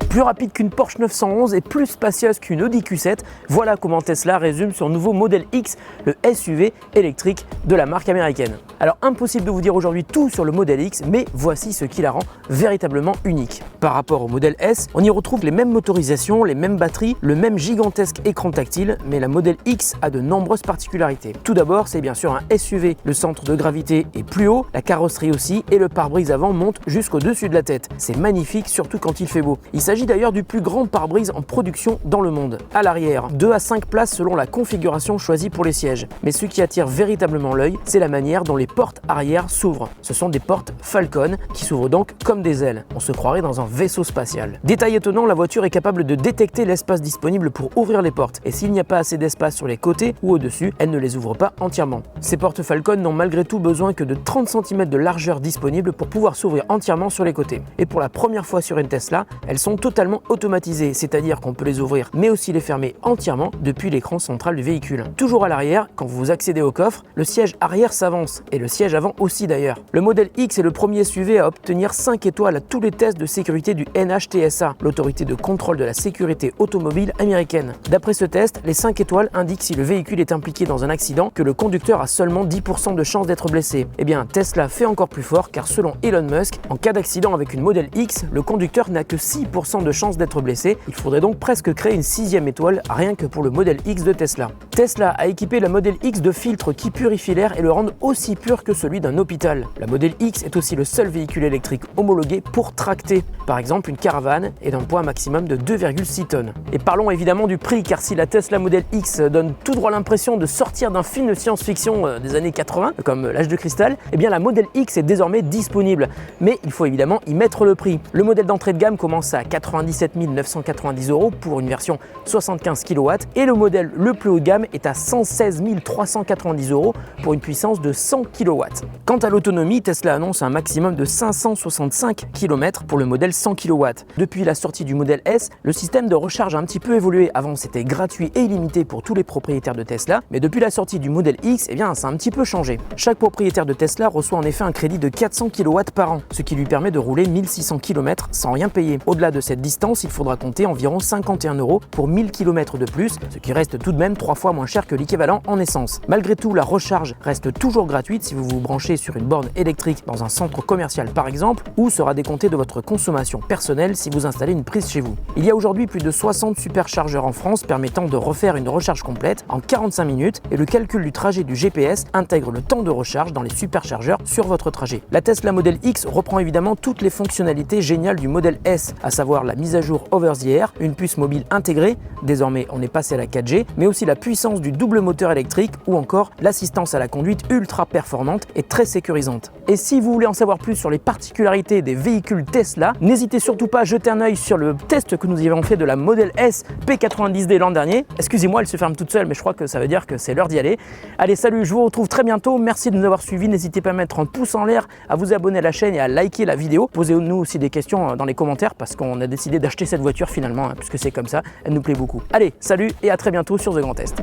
Plus rapide qu'une Porsche 911 et plus spacieuse qu'une Audi Q7, voilà comment Tesla résume son nouveau Model X, le SUV électrique de la marque américaine. Alors impossible de vous dire aujourd'hui tout sur le Model X, mais voici ce qui la rend véritablement unique. Par rapport au Model S, on y retrouve les mêmes motorisations, les mêmes batteries, le même gigantesque écran tactile, mais la Model X a de nombreuses particularités. Tout d'abord, c'est bien sûr un SUV, le centre de gravité est plus haut, la carrosserie aussi, et le pare-brise avant monte jusqu'au-dessus de la tête. C'est magnifique, surtout quand il fait beau. Il s'agit d'ailleurs du plus grand pare-brise en production dans le monde. À l'arrière, 2 à 5 places selon la configuration choisie pour les sièges. Mais ce qui attire véritablement l'œil, c'est la manière dont les portes arrière s'ouvrent. Ce sont des portes Falcon qui s'ouvrent donc comme des ailes. On se croirait dans un vaisseau spatial. Détail étonnant, la voiture est capable de détecter l'espace disponible pour ouvrir les portes. Et s'il n'y a pas assez d'espace sur les côtés ou au-dessus, elle ne les ouvre pas entièrement. Ces portes Falcon n'ont malgré tout besoin que de 30 cm de largeur disponible pour pouvoir s'ouvrir entièrement sur les côtés. Et pour la première fois sur une Tesla, elles sont totalement automatisées, c'est-à-dire qu'on peut les ouvrir mais aussi les fermer entièrement depuis l'écran central du véhicule. Toujours à l'arrière, quand vous accédez au coffre, le siège arrière s'avance et le siège avant aussi d'ailleurs. Le Model X est le premier SUV à obtenir 5 étoiles à tous les tests de sécurité du NHTSA, l'autorité de contrôle de la sécurité automobile américaine. D'après ce test, les 5 étoiles indiquent si le véhicule est impliqué dans un accident que le conducteur a seulement 10% de chances d'être blessé. Eh bien, Tesla fait encore plus fort car selon Elon Musk, en cas d'accident avec une Model X, le conducteur n'a que 6% de chances d'être blessé. Il faudrait donc presque créer une 6e étoile rien que pour le Model X de Tesla. Tesla a équipé la Model X de filtres qui purifient l'air et le rendent aussi pur que celui d'un hôpital. La Model X est aussi le seul véhicule électrique homologué pour tracter, par exemple une caravane, et d'un poids maximum de 2,6 tonnes. Et parlons évidemment du prix, car si la Tesla Model X donne tout droit l'impression de sortir d'un film de science-fiction des années 80, comme L'Âge de Cristal, eh bien la Model X est désormais disponible. Mais il faut évidemment y mettre le prix. Le modèle d'entrée de gamme commence à 97 990 € pour une version 75 kW et le modèle le plus haut de gamme est à 116 390 € pour une puissance de 100 kW. Quant à l'autonomie, Tesla annonce un maximum de 565 km pour le modèle 100 kW. Depuis la sortie du modèle S, le système de recharge a un petit peu évolué. Avant, c'était gratuit et illimité pour tous les propriétaires de Tesla, mais depuis la sortie du modèle X, eh bien, ça a un petit peu changé. Chaque propriétaire de Tesla reçoit en effet un crédit de 400 kW par an, ce qui lui permet de rouler 1600 km sans rien payer. Au-delà de cette distance, il faudra compter environ 51 € pour 1000 km de plus, ce qui reste tout de même 3 fois moins cher que l'équivalent en essence. Malgré tout, la recharge reste toujours gratuite si vous vous branchez sur une borne électrique dans un centre commercial par exemple, ou sera décomptée de votre consommation personnelle si vous installez une prise chez vous. Il y a aujourd'hui plus de 60 superchargeurs en France permettant de refaire une recharge complète en 45 minutes et le calcul du trajet du GPS intègre le temps de recharge dans les superchargeurs sur votre trajet. La Tesla Model X reprend évidemment toutes les fonctionnalités géniales du Model S, à savoir la mise à jour over the air, une puce mobile intégrée, désormais on est passé à la 4G, mais aussi la puissance du double moteur électrique ou encore l'assistance à la conduite ultra performante et très sécurisante. Et si vous voulez en savoir plus sur les particularités des véhicules Tesla, n'hésitez surtout pas à jeter un œil sur le test que nous y avons fait de la Model S P90D l'an dernier. Excusez-moi, elle se ferme toute seule, mais je crois que ça veut dire que c'est l'heure d'y aller. Allez, salut, je vous retrouve très bientôt. Merci de nous avoir suivis. N'hésitez pas à mettre un pouce en l'air, à vous abonner à la chaîne et à liker la vidéo. Posez-nous aussi des questions dans les commentaires parce qu'on a décidé d'acheter cette voiture finalement, puisque c'est comme ça, elle nous plaît beaucoup. Allez, salut et à très bientôt sur The Grand Test.